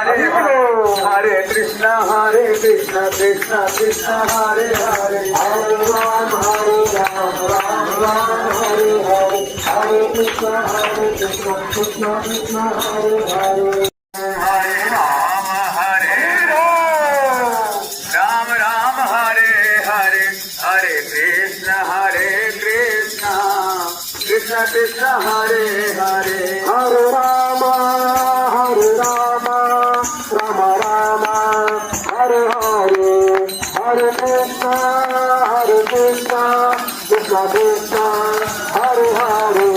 Hare Krishna Krishna Krishna Hare Hare Hare Ram Ram Hare Hare Hare Krishna Krishna Krishna Hare Hare Hare Ram Ram Hare Hare Hare Krishna Krishna Krishna Hare Hare Hare Rama Rama Rama Hare Hare Hare Krishna Krishna Krishna Hare Hare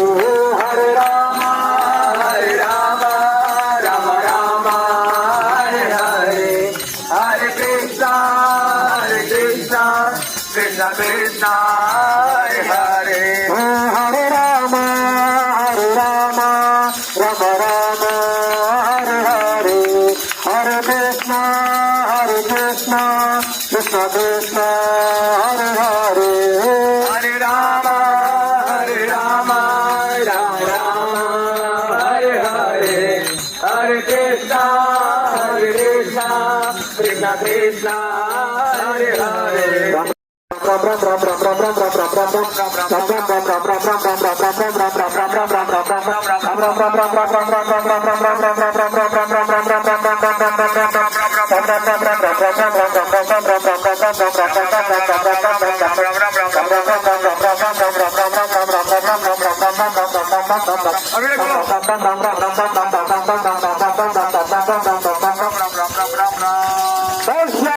Hare Rama Rama Rama Hare Hare Hare Krishna Krishna Krishna Hare Hare Hare Rama Rama Rama Hare Hare Hare Krishna Krishna Krishna Hare Hare Hare Rama Rama Rama Hare Hare Hare Krishna Krishna Krishna Hare Hare Ram Ram Ram Ram Ram Ram Ram Ram Ram Ram